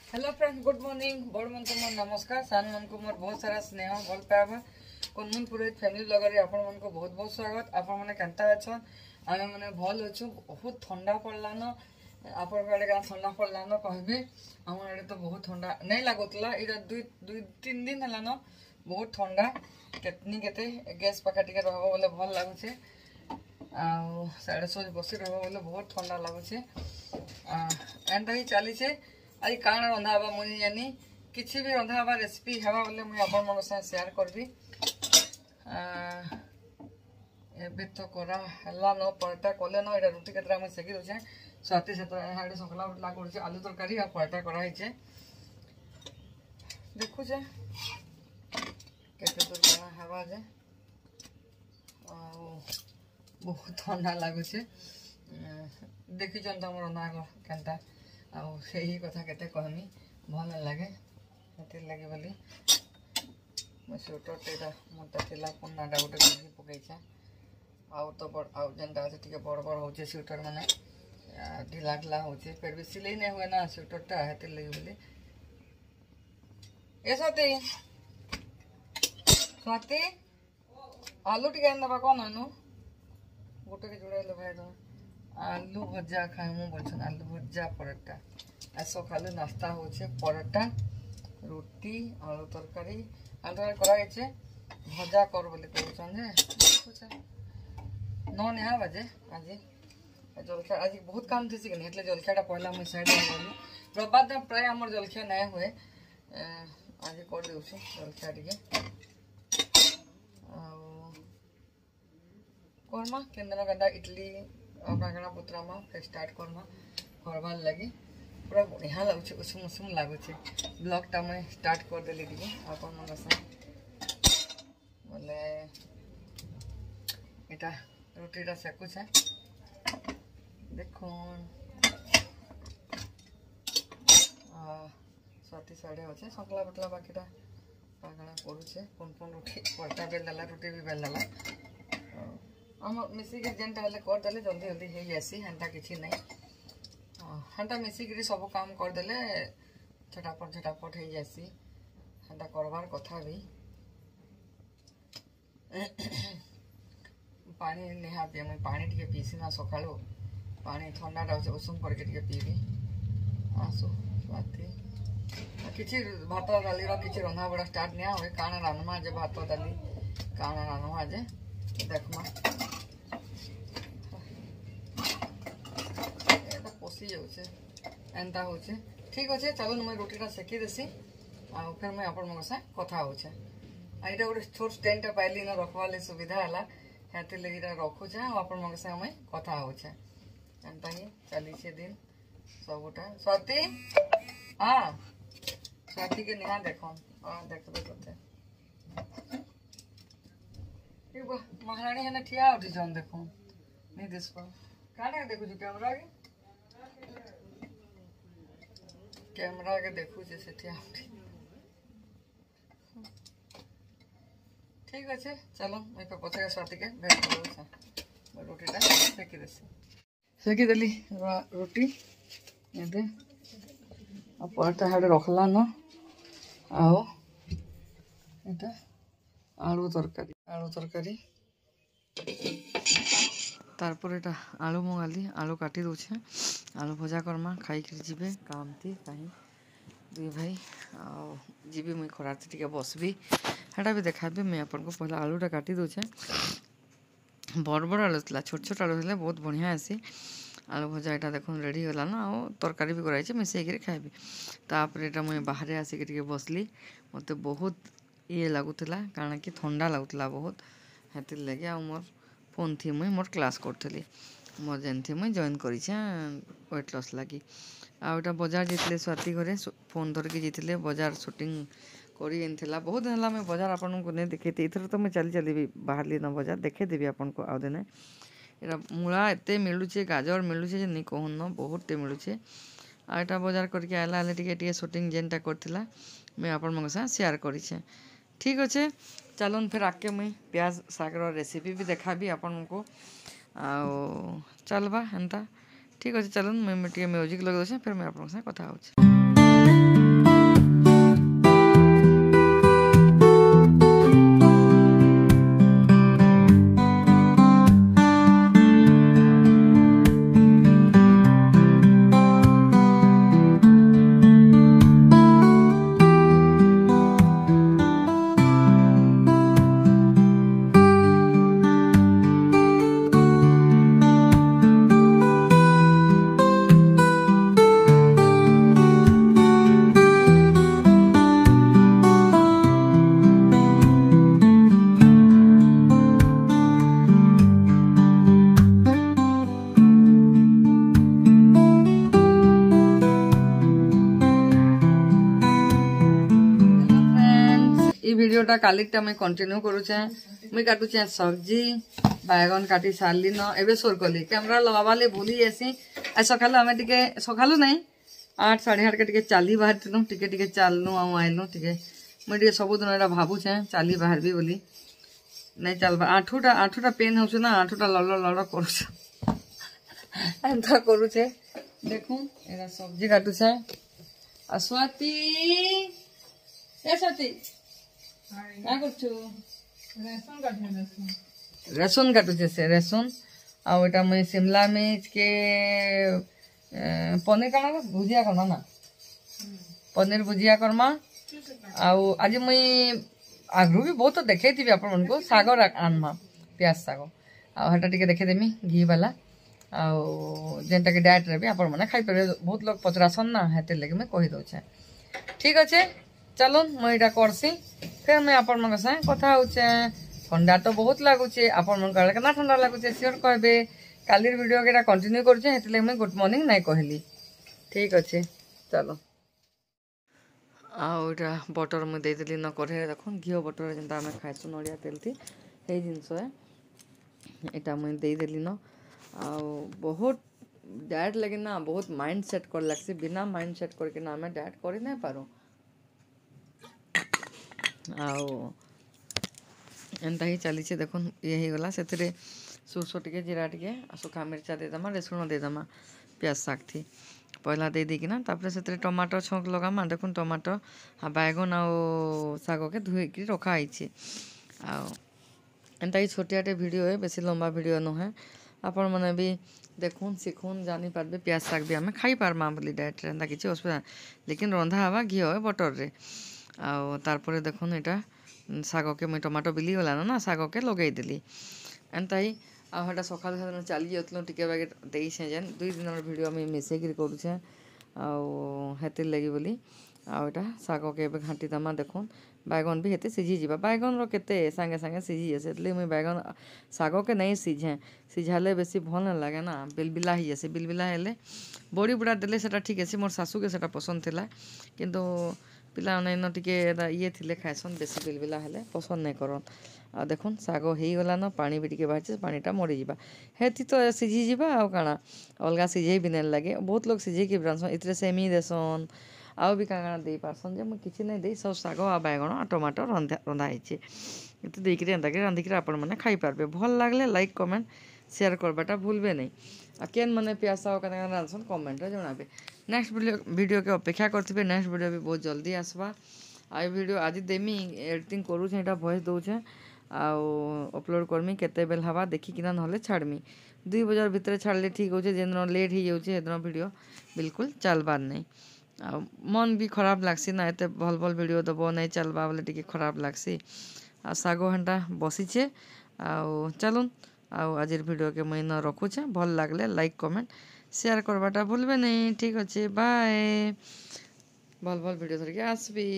Hello friends, good morning. बड़ मन को मोर नमस्कार, सान मन को मोर बहुत सारा स्नेह भल पाइबा। कनमुन पुरोहित फैमिली ब्लॉगर रे आपण मन को बहुत बहुत स्वागत। आपण माने केनता अछन? आमे माने भल अछु। बहुत ठंडा पड़ला न, आपण गाडे का ठंडा पड़ला न कहबे। हमर आडे तो बहुत ठंडा नहीं लागतला। इरा दुई तीन दिन हला न बहुत ठंडा। केतनी केते गैस पका टिके रहबो बोले भल लागुछे। आ साडे सोज बसी रहबो बोले बहुत ठंडा लागुछे। एंता ही चली छे। आज काण रंधा हवा मुझे जानी किसी भी रंधा हवा रेसिपी हवा बोले मुझे आपण मन साथ शेयर करबी। एबे तो करा हल्ला न पराठा कोले न एटा रोटी केतरा मैं सेकी दोछे। स्वाति से तो हाडे सकला उठला करछे आलू तरकारी आ पराठा करा हिचे। देखु जे केते तो काण हवा जे आ बहुत ठंडा लागुछे। देखि जन हमर रंधा केनता आउ सही कथा केते कहमी भल लगे हेतिर लगे बोली मैं स्वेटर टेरा मोटा थिला पुन्नाटा गोटे पिंधि पकईछे। आउ तो बड़ आउ जेनटा আছে टिके बड़ बड़ होचे स्वेटर माने ढिला ढिला होचे फिर भी सिलाई नहीं हुए ना स्वेटरटा हेतिर लगे बोली। ए स्वाति स्वाति आलू टिके आनबा कोन आनु गोटे के जोड़ाइले भाई दो आलू भजा खाइमु बोलछन। आलू भजा पराठा आ सकाले नाश्ता होचे पराठा रोटी आलू तरकारी आलू तरकारी करा गए भजा कर बोले कहछन जे देखुछे 9:30 बजे। आज जलखिया आज बहुत काम थी कि नहीं जलखियाटा पहला मुझे साइड में गली रविवार दिन प्राय आम जलखिया नहीं हुए। आज कर दे जलखिया टे करमा केन्द्र गंदा इडली बागड़ा पुतरामा फिर स्टार्ट करमा करवार लगी पूरा बढ़िया लगुच उषुम उषुम लगुच। ब्लॉगटा मैं स्टार्ट कर देली टे आपन मन से बोले इटा रोटीटा सेकुछे देखुन। स्वाति साढ़े अच्छे सकला बटला बाकीटा बागड़ा करुचे पुन पुन रोटी पलटा बेल देला रोटी भी बेल देला आम मिसिक जेनटा हेल्ले करदे जल्दी जल्दी हो जासी हेन्ता किसी नहीं हेन्ता मिसिक सब काम करदे झटापट हो जासी हेन्ता करवार कथा भी। पानी निहाती मुझे पानी टे पीसी ना सका पानी ठंडाटा अच्छे उषुम करके पीबी। आसु स्वाति किसी भात डाली किसी रंधा बड़ा स्टार्ट नहीं हुए काण रान्मा जे भात डाली काण रान्मा जे देखमा पशि जाऊे एंता हो ठीक अच्छे। चलो मुझे रोटीटा सेकी देसी आ फिर मुझे आपण मन साथ कथा हो यहाँ गोटे छोट स्टैंडटा पाइली ना रखवार सुविधा है हेतिर लगी रखुचे आपण मन साथ मुझे कथा हो एंता ही चली दिन सबुटा। स्वाति हाँ स्वाति के निहा देख देखते कते महाराणी है ठिया उठी जान देख नहीं दिस क्या देखु कैमरा के देखु से ठिया उठी ठीक अच्छे। चलो मैं पचे स्वाति के भेट कर रोटीटा सेकी देली रोटी ये पराठा हाड़े रखला न आओ ये आलू तरकारी तारपर एटा आलू मंगाली आलू काटी दूचे आलू भजा करमा खाई जीवे काम थी कहीं दुई भाई आबी मुई खरार टे बसबी हेटा भी देखा मुझे आपन को पहला आलूटा काटी दूचे बड़ बड़ आलू था छोट छोट आलू थे बहुत बढ़िया आसी आलू भजा यहाँ देख रेडी होगा ना आ तरकारी भी कराई मिसेक खाइबी। तापर यहाँ मुझे बाहर आसिक बसली मत बहुत ये लगुला कारण कि ठंडा लगुला बहुत हेतिर लगे आ मोर फोन थी मुई मोर क्लास करी मोर जेन थी मुई जॉइन करें वेट लॉस लगी आटा बजार जाते स्वाति घरे फोन धरिकी जाते बजार शूटिंग करा बहुत दिन है मैं बजार आपन को नहीं देखे इथर तो मुझे चली चली बाहरली न बजार देखे देवी आपन को आउ दिने एटा मूला एत मिलूचे गाजर मिलूचे नहीं कहून न बहुत मिलूचे आटा बजार करके आला टे शूटिंग जेनटा करथिला मैं आपन मन साथ शेयर करें ठीक अच्छे। चलन फिर आके मुई प्याज सागर रेसिपी भी देखा आपन को चलवा एंता ठीक अच्छे। चलन मुझे म्यूजिक लगे फिर मैं आप कथा हो। ई वीडियोटा कालीटा मुई कंटिन्यू करूचे मुई काटुचे सब्जी बैगन काटी सारली न एबे सोर कली कैमरा लगावाले भूली जासी आ सकालु आमे टिके सकालु नहीं 8 8:30 के टिके चाली बाहर टिके चालनु आइलु टिके मुई टिके सबुदिन एटा भाबुचे चाली बाहरबी बोली नहीं चलबा आठुटा पेन होछु ना आठुटा लड़ करूछ एंता करूचे देखूं एरा सब्जी काटुचे आ स्वाति ए स्वाति का करछु रसुन काटुचे से रसुन आ ओटा मैं शिमला मिर्च के पनीर काना भुजिया करना ना पनीर भुजिया करमा आउ आज मुई आगु भी बहुत देखे थी आपण मन को साग आनमा प्याज साग आ हटा टिके देखे देमी घी वाला आउ जेनटा के डाइट रे भी आपण माने खाई परबे बहुत लोग पचरासन ना हेते लगे मैं कहि दउछे ठीक अच्छे चलो मुई एटा करसी फिर मैं आपण मन से कथा होचे ठंडा तो बहुत लागुचे आपण मन काले ना ठंडा लागुचे सियोर कहबे कालीर वीडियो के कंटिन्यू करछे हेते लगे मैं गुड मॉर्निंग नहीं कहली ठीक अच्छे चलो आउटा बटर मुझे देदेली न कढ़े देख घी बटर जेनता आम खाइसु नड़िया तेल थी यही जिनस यहाँ मुझे देदेली न आ बहुत डाएट लगे ना बहुत माइंड सेट कर लगसी बिना माइंड सेट करके ना आम डाएट कर नहीं पारू एंता ही चली देख ये गला से सुरसो टे जीरा टे सुखा मिर्चा देदमा रेसुण देदमा प्याज साग थी पहला दे दी ना तापर से टमाटर छौंक लगामा देखुन टमाटर आ बैगन आ साग के धोईक रखाई एंता ही छोटियाटे वीडियो है बेसी लंबा वीडियो नुहे आपण मैंने भी देखुन शिखुन जानी पारबे प्याज साग भी आम खाई पारमा बोली डाएट एंता किसी असुविधा लेकिन रंधा हवा घी है बटर रे आर देखुन यहाँ साग के मुझे टमाटर बिली गला ना साग के लगे देली एंता ही आटा सकाल साधारण चली जाऊँ टे बागे देसे जेन 2 दिन भिडियो मुझे मिसेक करुचे आतिर लगी बोली आटा शाग के घाटी दमा देखुन बैगन भी हेते सीझी जा बैगन रे सांगे सांगे सीझी जाए मुझे बैगन शाग के नहीं सीझे सीझाले बेसी भल नहीं लगे ना बिलबिला ही जाए बिलबिला हेले बड़ी बुड़ा देले सेटा ठीक है मोर सासू के सेटा पसंद थिला किंतु पिला न टिके ये थिले खाएसन बेसी बिलबिला हेले पसंद नहीं करन आ देखुन साग हो गला न पानी भी टिके बाहर पानीटा मरी जा हेती तो सीझी जा आउ काना अलग सीझे भी नहीं लगे बहुत लोग सीझे कि रांधसन इतरे सेमी देसन आउ भी काଣା दे पारसन जे मैं किसी नहीं दे सब साग आ बैगन आ टमाटर रंधाई ये देकर एंता रांधिक आपण मैंने खाई पारबे भल लगले लाइक कमेंट शेयर करवाटा भूलबे नहीं आ केन मैंने प्याज साग का रांधसन कमेंट जनाबे नेक्स्ट वीडियो के अपेक्षा करते नेक्स्ट वीडियो भी बहुत जल्दी आसवा आ वीडियो आज देमी एडिटिंग करूँ वॉइस दूचे अपलोड करमी केते बेल हवा देखिकिना ना छाड़मी 2 बजे भितर छाड़ले ठीक हो जेन लेट हो जाऊे वीडियो बिल्कुल चलबार नहीं आ मन भी खराब लगसी ना एत भल भल वीडियो दब नहीं चलबा बोले टी खराब लगसी आ साग हेन्टा बसीचे चलुन आज वीडियो के मुई न रखुचे भल लगले लाइक कमेंट शेयर करवाटा भूलबे नहीं ठीक अच्छे बाय भल भल वीडियो धरिके आसबी।